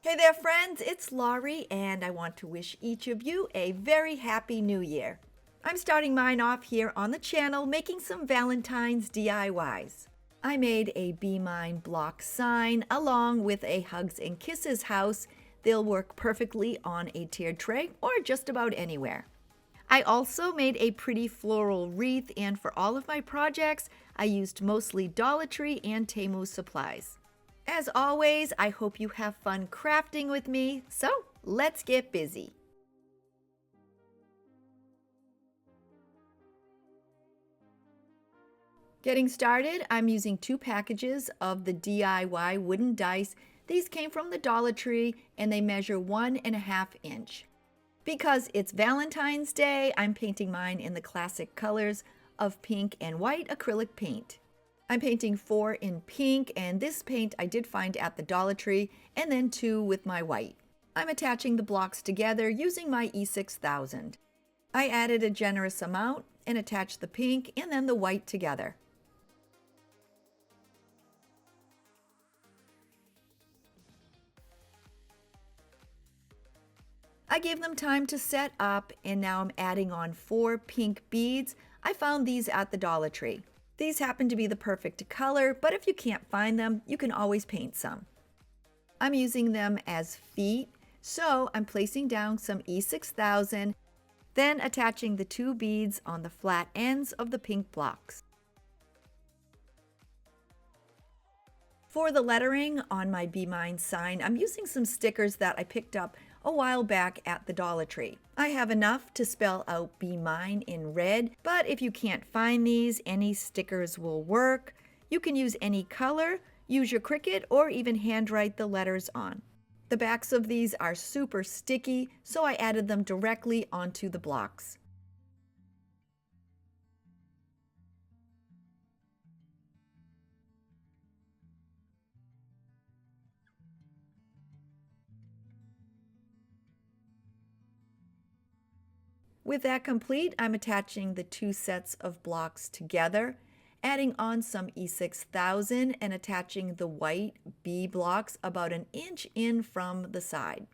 Hey there friends, it's Laurie and I want to wish each of you a very happy new year. I'm starting mine off here on the channel making some Valentine's DIYs. I made a Be Mine block sign along with a Hugs and Kisses house. They'll work perfectly on a tiered tray or just about anywhere. I also made a pretty floral wreath, and for all of my projects I used mostly Dollar Tree and Temu supplies. As always, I hope you have fun crafting with me, so let's get busy. Getting started, I'm using 2 packages of the DIY wooden dice. These came from the Dollar Tree and they measure 1.5 inch. Because it's Valentine's Day, I'm painting mine in the classic colors of pink and white acrylic paint. I'm painting 4 in pink, and this paint I did find at the Dollar Tree, and then 2 with my white. I'm attaching the blocks together using my E6000. I added a generous amount and attached the pink and then the white together. I gave them time to set up, and now I'm adding on 4 pink beads. I found these at the Dollar Tree. These happen to be the perfect color, but if you can't find them, you can always paint some. I'm using them as feet, so I'm placing down some E6000, then attaching the 2 beads on the flat ends of the pink blocks. For the lettering on my Be Mine sign, I'm using some stickers that I picked up a while back at the Dollar Tree. I have enough to spell out Be Mine in red, but if you can't find these, any stickers will work. You can use any color, use your Cricut, or even handwrite the letters on. The backs of these are super sticky, so I added them directly onto the blocks. With that complete, I'm attaching the 2 sets of blocks together, adding on some E6000 and attaching the white B blocks about 1 inch in from the side.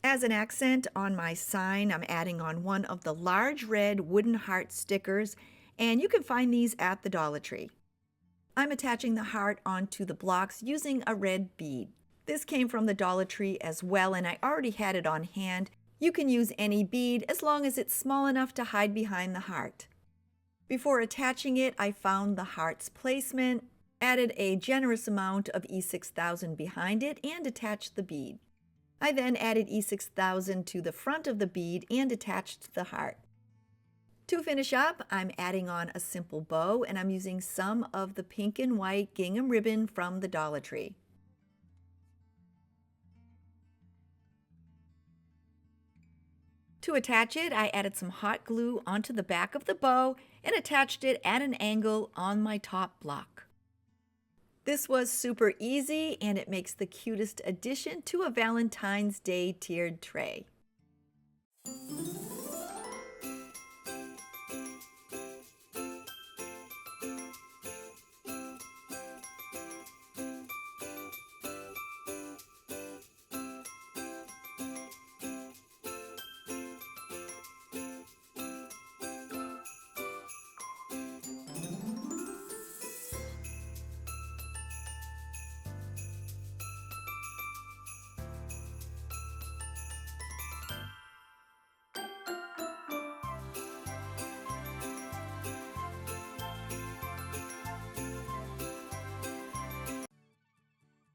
As an accent on my sign, I'm adding on one of the large red wooden heart stickers, and you can find these at the Dollar Tree. I'm attaching the heart onto the blocks using a red bead. This came from the Dollar Tree as well, and I already had it on hand. You can use any bead as long as it's small enough to hide behind the heart. Before attaching it, I found the heart's placement, added a generous amount of E6000 behind it, and attached the bead. I then added E6000 to the front of the bead and attached the heart. To finish up, I'm adding on a simple bow, and I'm using some of the pink and white gingham ribbon from the Dollar Tree. To attach it, I added some hot glue onto the back of the bow and attached it at an angle on my top block. This was super easy, and it makes the cutest addition to a Valentine's Day tiered tray.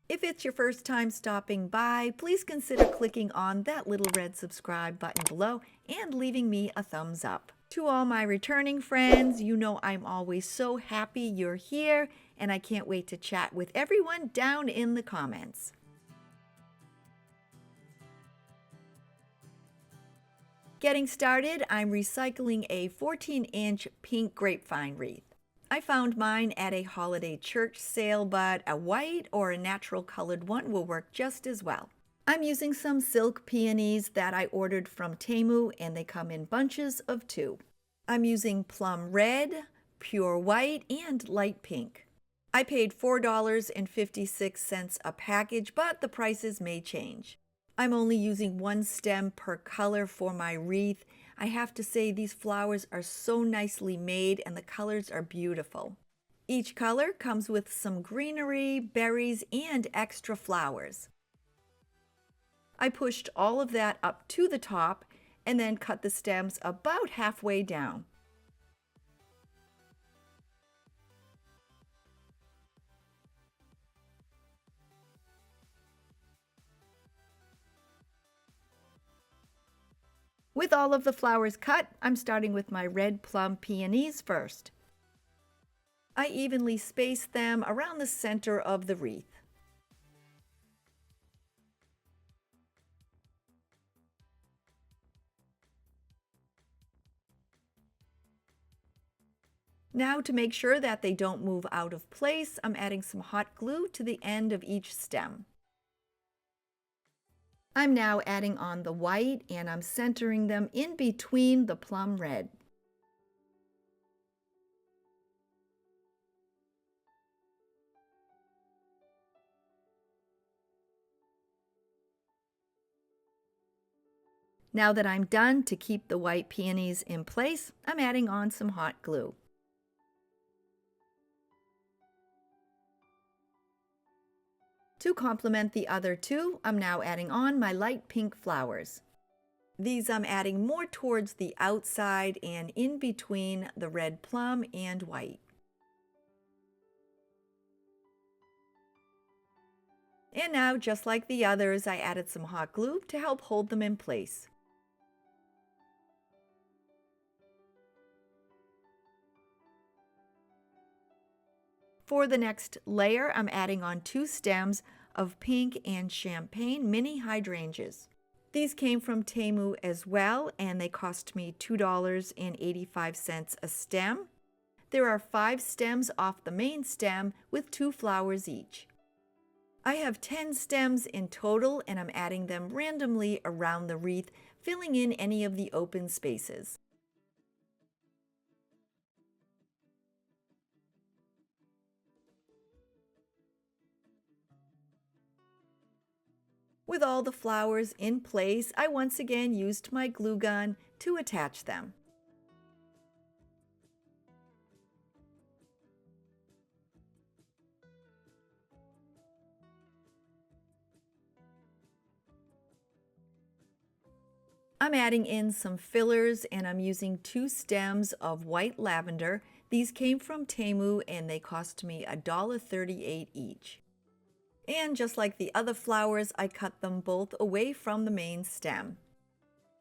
If it's your first time stopping by, please consider clicking on that little red subscribe button below and leaving me a thumbs up. To all my returning friends, you know I'm always so happy you're here, and I can't wait to chat with everyone down in the comments. Getting started, I'm recycling a 14-inch pink grapevine wreath. I found mine at a holiday church sale, but a white or a natural colored one will work just as well. I'm using some silk peonies that I ordered from Temu, and they come in bunches of 2. I'm using plum red, pure white, and light pink. I paid $4.56 a package, but the prices may change. I'm only using one stem per color for my wreath. I have to say these flowers are so nicely made and the colors are beautiful. Each color comes with some greenery, berries, and extra flowers. I pushed all of that up to the top and then cut the stems about halfway down. With all of the flowers cut, I'm starting with my red plum peonies first. I evenly spaced them around the center of the wreath. Now, to make sure that they don't move out of place, I'm adding some hot glue to the end of each stem. I'm now adding on the white and I'm centering them in between the plum red. Now that I'm done, to keep the white peonies in place, I'm adding on some hot glue. To complement the other two, I'm now adding on my light pink flowers. These I'm adding more towards the outside and in between the red plum and white. And now, just like the others, I added some hot glue to help hold them in place. For the next layer, I'm adding on 2 stems of pink and champagne mini hydrangeas. These came from Temu as well, and they cost me $2.85 a stem. There are 5 stems off the main stem with 2 flowers each. I have 10 stems in total, and I'm adding them randomly around the wreath, filling in any of the open spaces. With all the flowers in place, I once again used my glue gun to attach them. I'm adding in some fillers and I'm using 2 stems of white lavender. These came from Temu and they cost me $1.38 each. And just like the other flowers, I cut them both away from the main stem.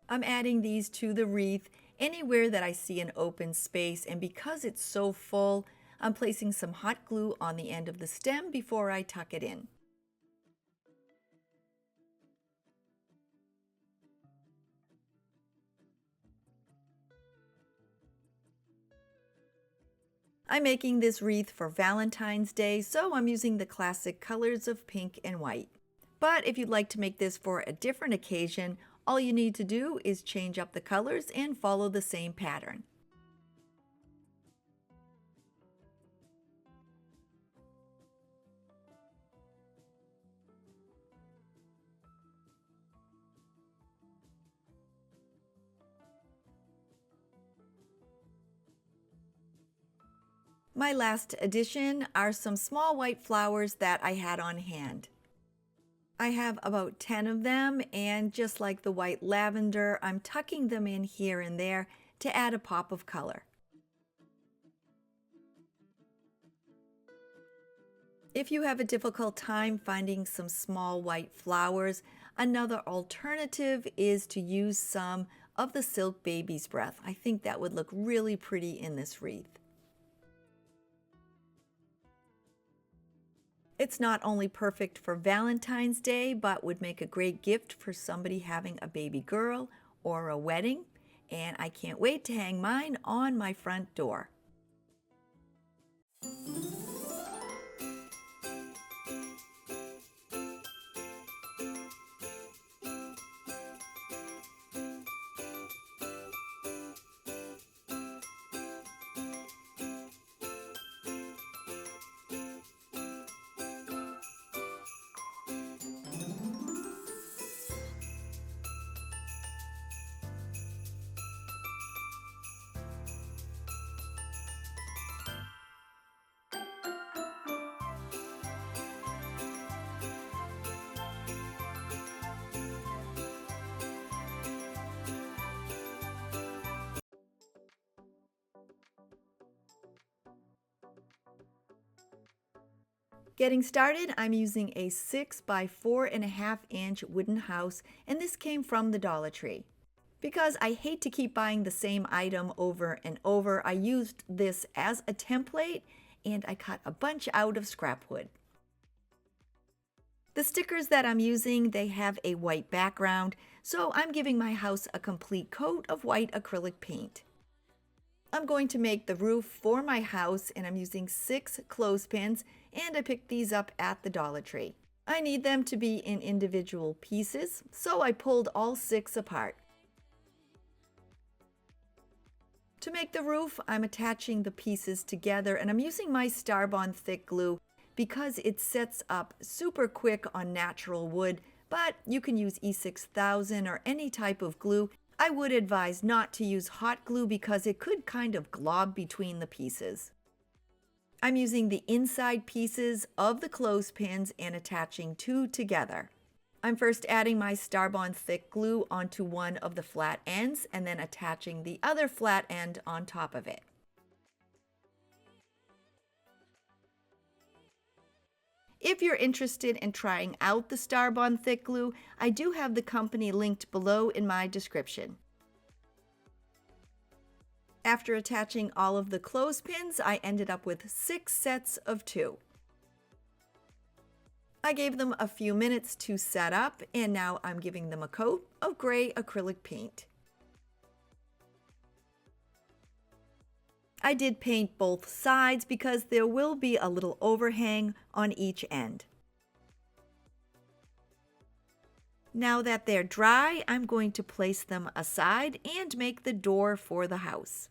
I'm adding these to the wreath anywhere that I see an open space, and because it's so full, I'm placing some hot glue on the end of the stem before I tuck it in. I'm making this wreath for Valentine's Day, so I'm using the classic colors of pink and white. But if you'd like to make this for a different occasion, all you need to do is change up the colors and follow the same pattern. My last addition are some small white flowers that I had on hand. I have about 10 of them, and just like the white lavender, I'm tucking them in here and there to add a pop of color. If you have a difficult time finding some small white flowers, another alternative is to use some of the Silk Baby's Breath. I think that would look really pretty in this wreath. It's not only perfect for Valentine's Day, but would make a great gift for somebody having a baby girl or a wedding, and I can't wait to hang mine on my front door. Getting started, I'm using a 6 by 4.5-inch wooden house, and this came from the Dollar Tree. Because I hate to keep buying the same item over and over, I used this as a template and I cut a bunch out of scrap wood. The stickers that I'm using, they have a white background, so I'm giving my house a complete coat of white acrylic paint. I'm going to make the roof for my house, and I'm using 6 clothespins, and I picked these up at the Dollar Tree. I need them to be in individual pieces, so I pulled all 6 apart. To make the roof, I'm attaching the pieces together, and I'm using my Starbond thick glue because it sets up super quick on natural wood, but you can use E6000 or any type of glue. I would advise not to use hot glue because it could kind of glob between the pieces. I'm using the inside pieces of the clothespins and attaching 2 together. I'm first adding my Starbond thick glue onto one of the flat ends and then attaching the other flat end on top of it. If you're interested in trying out the Starbond thick glue, I do have the company linked below in my description. After attaching all of the clothespins, I ended up with 6 sets of 2. I gave them a few minutes to set up, and now I'm giving them a coat of gray acrylic paint. I did paint both sides because there will be a little overhang on each end. Now that they're dry, I'm going to place them aside and make the door for the house.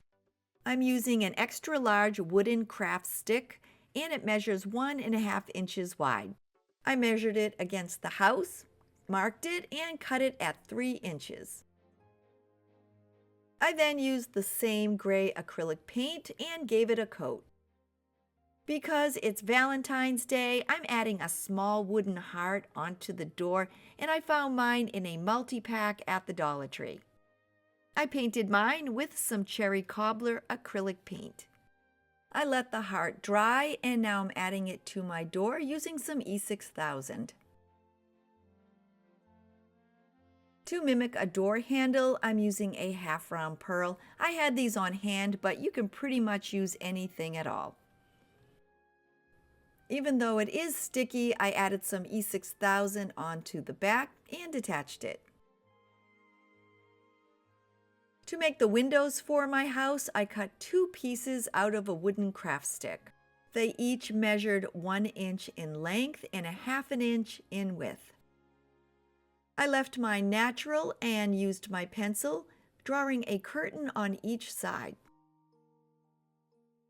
I'm using an extra large wooden craft stick, and it measures 1.5 inches wide. I measured it against the house, marked it, and cut it at 3 inches. I then used the same gray acrylic paint and gave it a coat. Because it's Valentine's Day, I'm adding a small wooden heart onto the door, and I found mine in a multi-pack at the Dollar Tree. I painted mine with some cherry cobbler acrylic paint. I let the heart dry, and now I'm adding it to my door using some E6000. To mimic a door handle, I'm using a half-round pearl. I had these on hand, but you can pretty much use anything at all. Even though it is sticky, I added some E6000 onto the back and attached it. To make the windows for my house, I cut 2 pieces out of a wooden craft stick. They each measured 1 inch in length and 1/2 inch in width. I left mine natural and used my pencil, drawing a curtain on each side.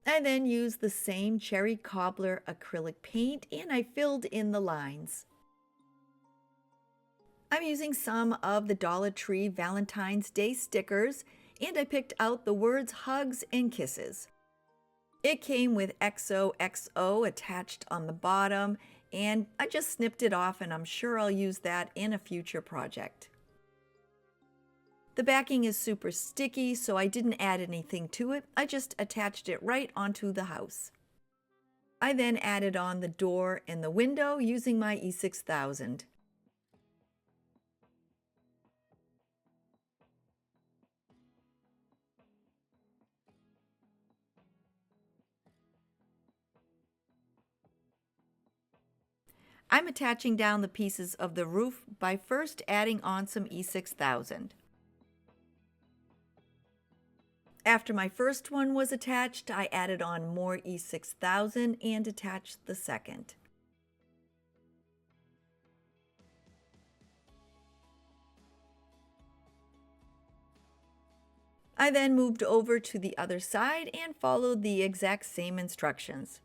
I then used the same cherry cobbler acrylic paint, and I filled in the lines. I'm using some of the Dollar Tree Valentine's Day stickers, and I picked out the words hugs and kisses. It came with XOXO attached on the bottom, and I just snipped it off, and I'm sure I'll use that in a future project. The backing is super sticky, so I didn't add anything to it. I just attached it right onto the house. I then added on the door and the window using my E6000. I'm attaching down the pieces of the roof by first adding on some E6000. After my first one was attached, I added on more E6000 and attached the second. I then moved over to the other side and followed the exact same instructions.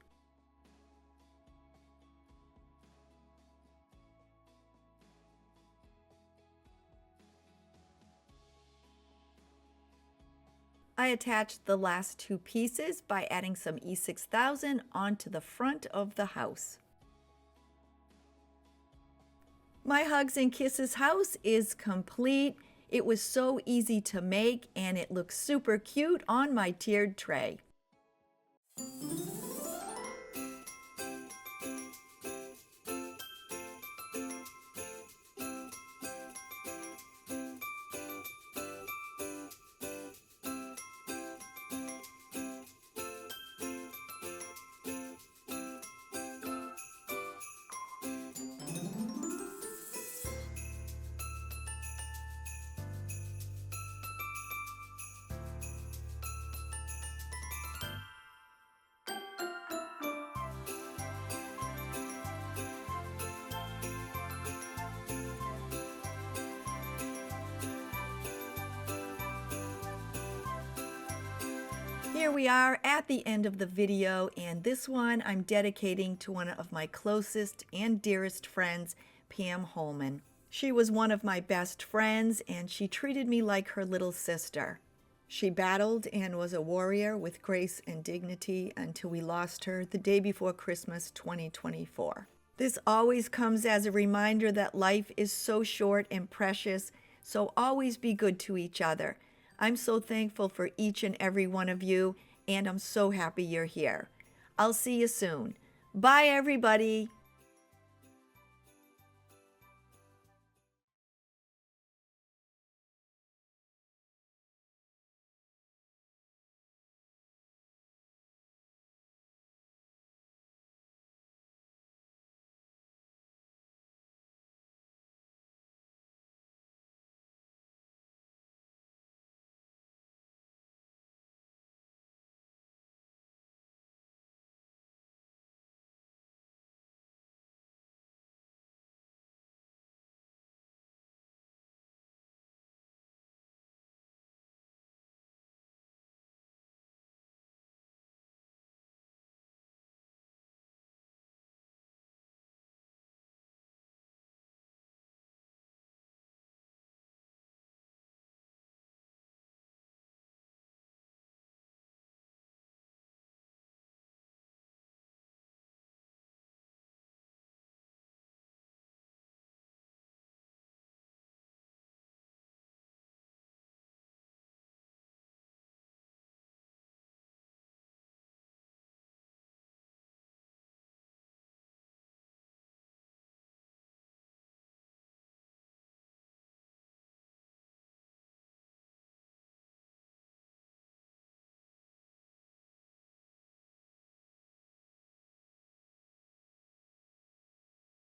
I attached the last 2 pieces by adding some E6000 onto the front of the house. My Hugs and Kisses house is complete. It was so easy to make, and it looks super cute on my tiered tray. Here we are at the end of the video, and this one I'm dedicating to one of my closest and dearest friends, Pam Holman. She was one of my best friends, and she treated me like her little sister. She battled and was a warrior with grace and dignity until we lost her the day before Christmas 2024. This always comes as a reminder that life is so short and precious, so always be good to each other. I'm so thankful for each and every one of you, and I'm so happy you're here. I'll see you soon. Bye, everybody.